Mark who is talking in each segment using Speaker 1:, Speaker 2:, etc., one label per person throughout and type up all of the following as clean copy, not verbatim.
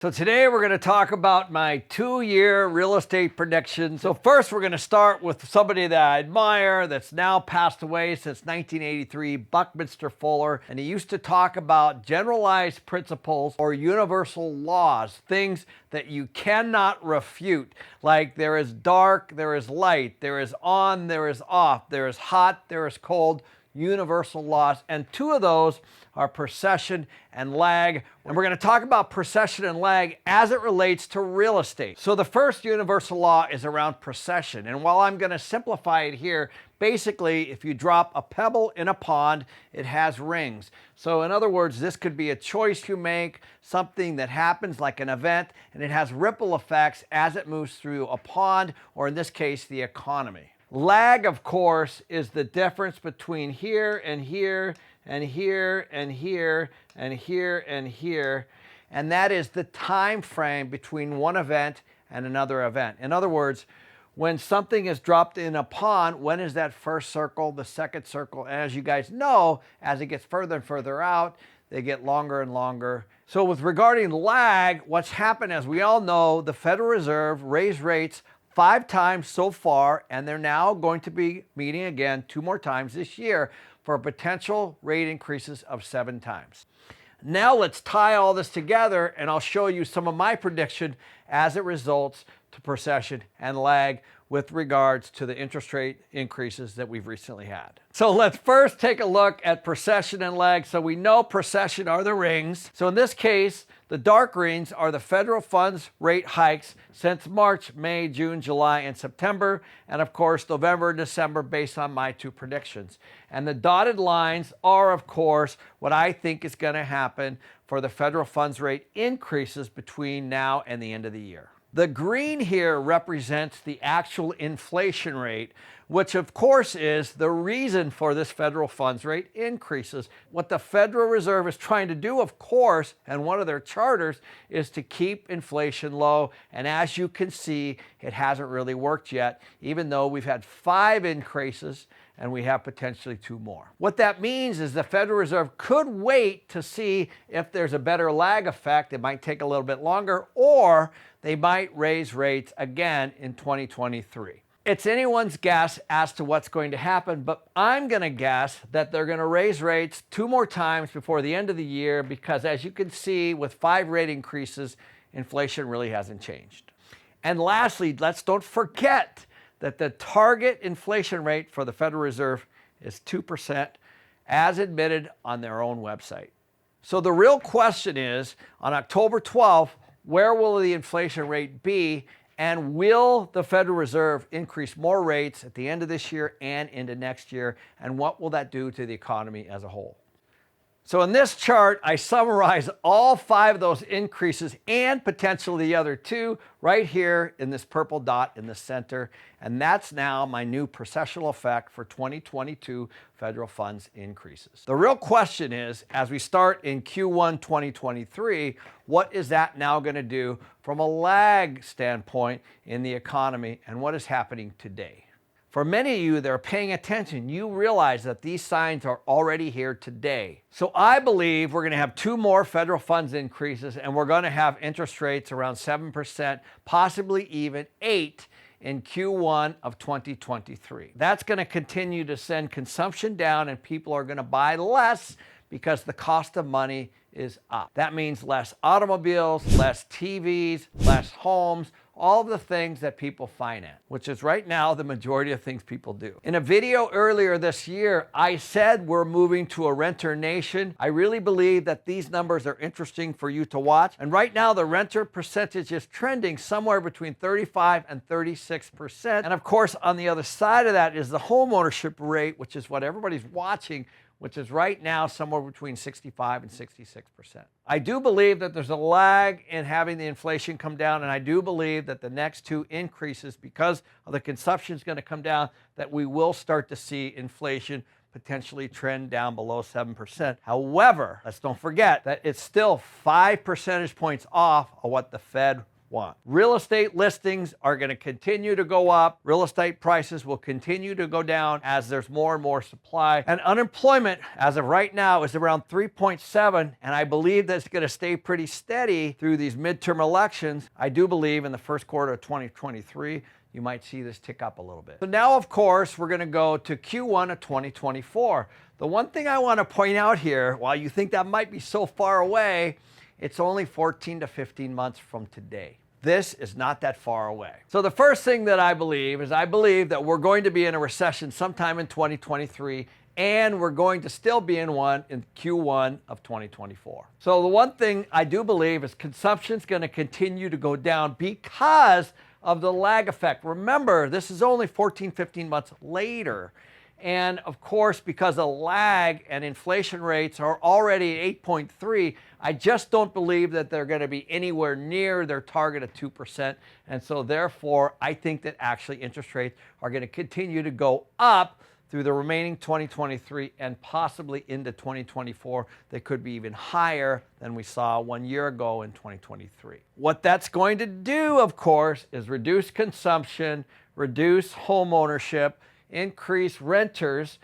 Speaker 1: So today we're going to talk about my 2-year real estate prediction. So first we're going to start with somebody that I admire that's now passed away since 1983, Buckminster Fuller. And he used to talk about generalized principles or universal laws, things that you cannot refute. Like there is dark, there is light, there is on, there is off, there is hot, there is cold. Universal laws, and two of those are procession and lag. And we're going to talk about procession and lag as it relates to real estate. So the first universal law is around procession, and while I'm going to simplify it here, basically if you drop a pebble in a pond, it has rings. So in other words, this could be a choice you make, something that happens like an event, and it has ripple effects as it moves through a pond, or in this case, the economy. Lag, of course, is the difference between here and here and here and here and here and here, and that is the time frame between one event and another event. In other words, when something is dropped in a pond, when is that first circle, the second circle? And as you guys know, as it gets further and further out, they get longer and longer. So with regarding lag, what's happened, as we all know, the Federal Reserve raised rates 5 times so far, and they're now going to be meeting again 2 more times this year for potential rate increases of 7 times. Now let's tie all this together, and I'll show you some of my prediction as it results to procession and lag with regards to the interest rate increases that we've recently had. So let's first take a look at procession and lag. So we know procession are the rings. So in this case, the dark rings are the federal funds rate hikes since March, May, June, July, and September, and of course November and December based on my 2 predictions. And the dotted lines are, of course, what I think is going to happen for the federal funds rate increases between now and the end of the year. The green here represents the actual inflation rate, which of course is the reason for this federal funds rate increases. What the Federal Reserve is trying to do, of course, and one of their charters, is to keep inflation low. And as you can see, it hasn't really worked yet, even though we've had 5 increases and we have potentially 2 more. What that means is the Federal Reserve could wait to see if there's a better lag effect. It might take a little bit longer, or they might raise rates again in 2023. It's anyone's guess as to what's going to happen, but I'm going to guess that they're going to raise rates 2 more times before the end of the year because, as you can see, with 5 rate increases, inflation really hasn't changed. And lastly, don't forget that the target inflation rate for the Federal Reserve is 2%, as admitted on their own website. So the real question is, on October 12th, where will the inflation rate be, and will the Federal Reserve increase more rates at the end of this year and into next year, and what will that do to the economy as a whole? So in this chart, I summarize all 5 of those increases and potentially the other 2 right here in this purple dot in the center. And that's now my new processional effect for 2022 federal funds increases. The real question is, as we start in Q1 2023, what is that now going to do from a lag standpoint in the economy, and what is happening today? For many of you that are paying attention, you realize that these signs are already here today. So I believe we're going to have 2 more federal funds increases, and we're going to have interest rates around 7%, possibly even 8% in Q1 of 2023. That's going to continue to send consumption down, and people are going to buy less because the cost of money is up. That means less automobiles, less TVs, less homes, all of the things that people finance, which is right now the majority of things people do. In a video earlier this year, I said we're moving to a renter nation. I really believe that these numbers are interesting for you to watch. And right now, the renter percentage is trending somewhere between 35 and 36%. And of course, on the other side of that is the home ownership rate, which is what everybody's watching, which is right now somewhere between 65 and 66%. I do believe that there's a lag in having the inflation come down, and I do believe that the next 2 increases, because of the consumption is going to come down, that we will start to see inflation potentially trend down below 7%. However, let's don't forget that it's still 5 percentage points off of what the Fed want. Real estate listings are going to continue to go up. Real estate prices will continue to go down as there's more and more supply. And unemployment, as of right now, is around 3.7, and I believe that's going to stay pretty steady through these midterm elections. I do believe in the first quarter of 2023, you might see this tick up a little bit. So now, of course, we're going to go to Q1 of 2024. The one thing I want to point out here, while you think that might be so far away, it's only 14 to 15 months from today. This is not that far away. So the first thing that I believe is I believe that we're going to be in a recession sometime in 2023, and we're going to still be in one in Q1 of 2024. So the one thing I do believe is consumption is going to continue to go down because of the lag effect. Remember, this is only 14, 15 months later. And of course, because of lag and inflation rates are already at 8.3, I just don't believe that they're going to be anywhere near their target of 2%. And so therefore, I think that actually interest rates are going to continue to go up through the remaining 2023 and possibly into 2024. They could be even higher than we saw 1 year ago in 2023. What that's going to do, of course, is reduce consumption, reduce home ownership, increase renters,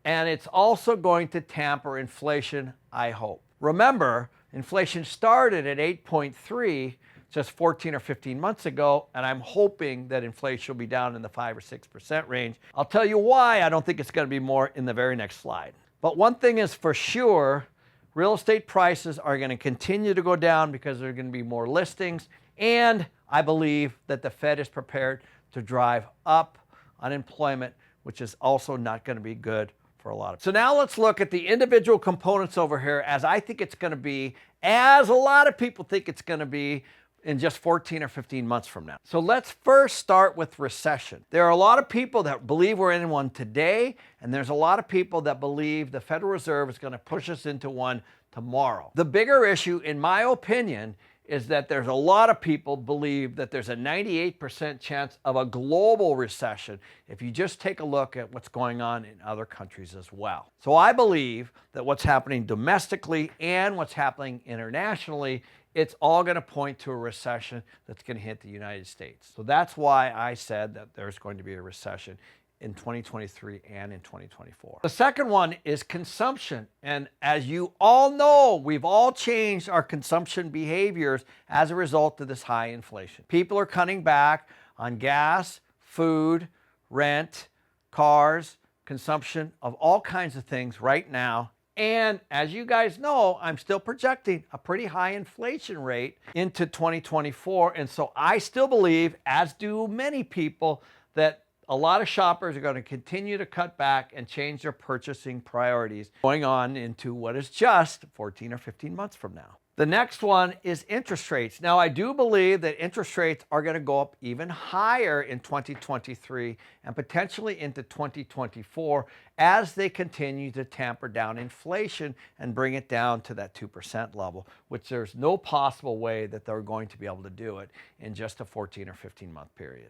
Speaker 1: and it's also going to tamper inflation, I hope. Remember, inflation started at 8.3 just 14 or 15 months ago, and I'm hoping that inflation will be down in the 5 or 6% range. I'll tell you why I don't think it's going to be more in the very next slide. But one thing is for sure, real estate prices are going to continue to go down because there are going to be more listings, and I believe that the Fed is prepared to drive up unemployment, which is also not going to be good for a lot of people. So now let's look at the individual components over here as I think it's going to be, as a lot of people think it's going to be in just 14 or 15 months from now. So let's first start with recession. There are a lot of people that believe we're in one today, and there's a lot of people that believe the Federal Reserve is going to push us into one tomorrow. The bigger issue, in my opinion, is that there's a lot of people believe that there's a 98% chance of a global recession if you just take a look at what's going on in other countries as well. So I believe that what's happening domestically and what's happening internationally, it's all going to point to a recession that's going to hit the United States. So that's why I said that there's going to be a recession in 2023 and in 2024. The second one is consumption. And as you all know, we've all changed our consumption behaviors as a result of this high inflation. People are cutting back on gas, food, rent, cars, consumption of all kinds of things right now. And as you guys know, I'm still projecting a pretty high inflation rate into 2024. And so I still believe, as do many people, that a lot of shoppers are going to continue to cut back and change their purchasing priorities going on into what is just 14 or 15 months from now. The next one is interest rates. Now, I do believe that interest rates are going to go up even higher in 2023 and potentially into 2024 as they continue to tamper down inflation and bring it down to that 2% level, which there's no possible way that they're going to be able to do it in just a 14 or 15 month period.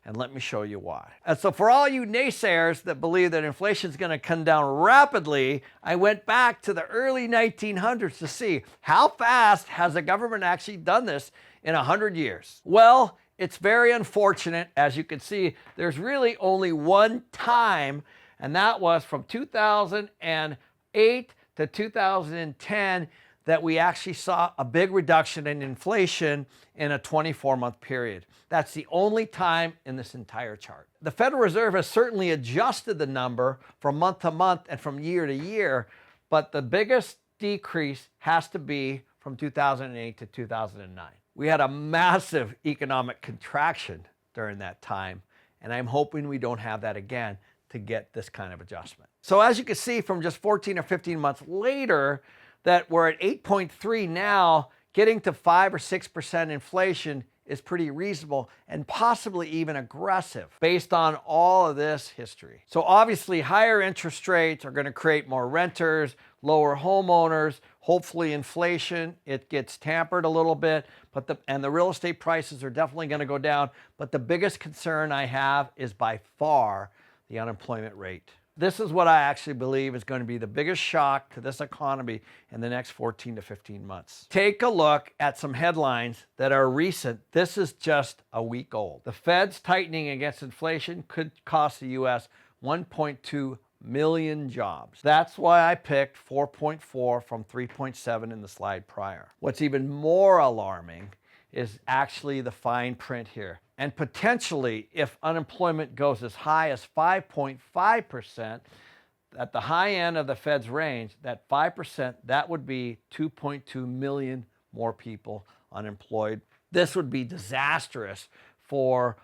Speaker 1: And let me show you why. And so for all you naysayers that believe that inflation is going to come down rapidly, I went back to the early 1900s to see how fast has the government actually done this in 100 years. Well, it's very unfortunate. As you can see, there's really only one time, and that was from 2008 to 2010 that we actually saw a big reduction in inflation in a 24-month period. That's the only time in this entire chart. The Federal Reserve has certainly adjusted the number from month to month and from year to year, but the biggest decrease has to be from 2008 to 2009. We had a massive economic contraction during that time, and I'm hoping we don't have that again to get this kind of adjustment. So as you can see from just 14 or 15 months later, that we're at 8.3 now, getting to 5 or 6% inflation is pretty reasonable and possibly even aggressive based on all of this history. So obviously higher interest rates are going to create more renters, lower homeowners, hopefully inflation, it gets tampered a little bit, but the real estate prices are definitely going to go down. But the biggest concern I have is by far the unemployment rate. this is what I actually believe is going to be the biggest shock to this economy in the next 14 to 15 months. Take a look at some headlines that are recent. This is just a week old. The Fed's tightening against inflation could cost the U.S. 1.2 million jobs. That's why I picked 4.4 from 3.7 in the slide prior. What's even more alarming is actually the fine print here. And potentially, if unemployment goes as high as 5.5%, at the high end of the Fed's range, that 5%, that would be 2.2 million more people unemployed. This would be disastrous for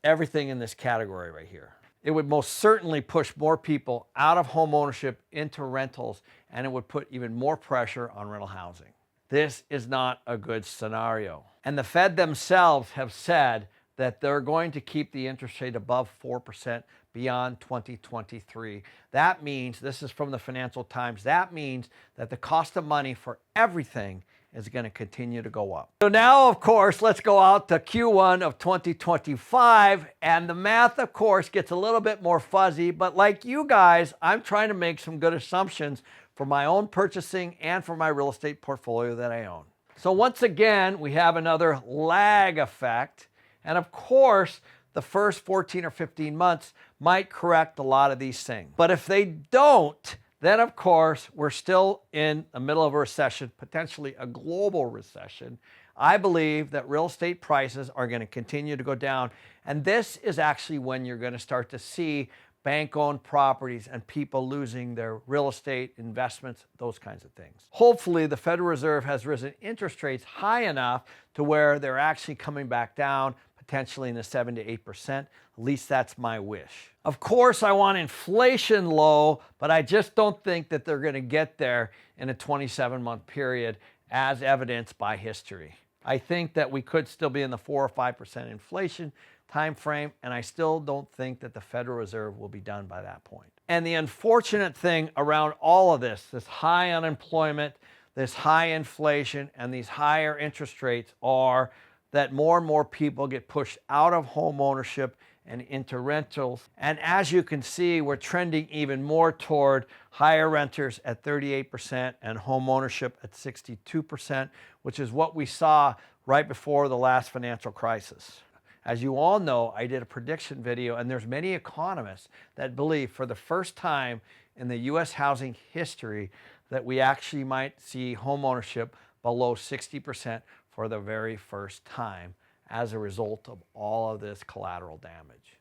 Speaker 1: everything in this category right here. It would most certainly push more people out of home ownership into rentals, and it would put even more pressure on rental housing. This is not a good scenario. And the Fed themselves have said that they're going to keep the interest rate above 4% beyond 2023. That means, this is from the Financial Times, that means that the cost of money for everything is going to continue to go up. So now, of course, let's go out to Q1 of 2025, and the math, of course, gets a little bit more fuzzy, but like you guys, I'm trying to make some good assumptions for my own purchasing and for my real estate portfolio that I own. So once again, we have another lag effect, and of course, the first 14 or 15 months might correct a lot of these things. But if they don't, then of course, we're still in the middle of a recession, potentially a global recession. I believe that real estate prices are going to continue to go down. And this is actually when you're going to start to see bank-owned properties and people losing their real estate investments, those kinds of things. Hopefully, the Federal Reserve has risen interest rates high enough to where they're actually coming back down, potentially in the 7 to 8%. At least that's my wish. Of course, I want inflation low, but I just don't think that they're going to get there in a 27-month period as evidenced by history. I think that we could still be in the 4 or 5% inflation time frame, and I still don't think that the Federal Reserve will be done by that point. And the unfortunate thing around all of this high unemployment, this high inflation, and these higher interest rates are that more and more people get pushed out of home ownership and into rentals. And as you can see, we're trending even more toward higher renters at 38% and home ownership at 62%, which is what we saw right before the last financial crisis. As you all know, I did a prediction video, and there's many economists that believe for the first time in the U.S. housing history that we actually might see home ownership below 60% for the very first time as a result of all of this collateral damage.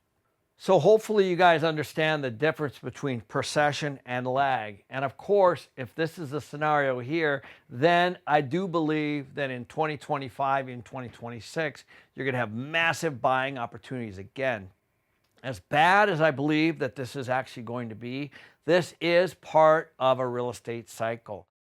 Speaker 1: So hopefully you guys understand the difference between procession and lag. And of course, if this is a scenario here, then I do believe that in 2025 and 2026, you're going to have massive buying opportunities again. As bad as I believe that this is actually going to be, this is part of a real estate cycle.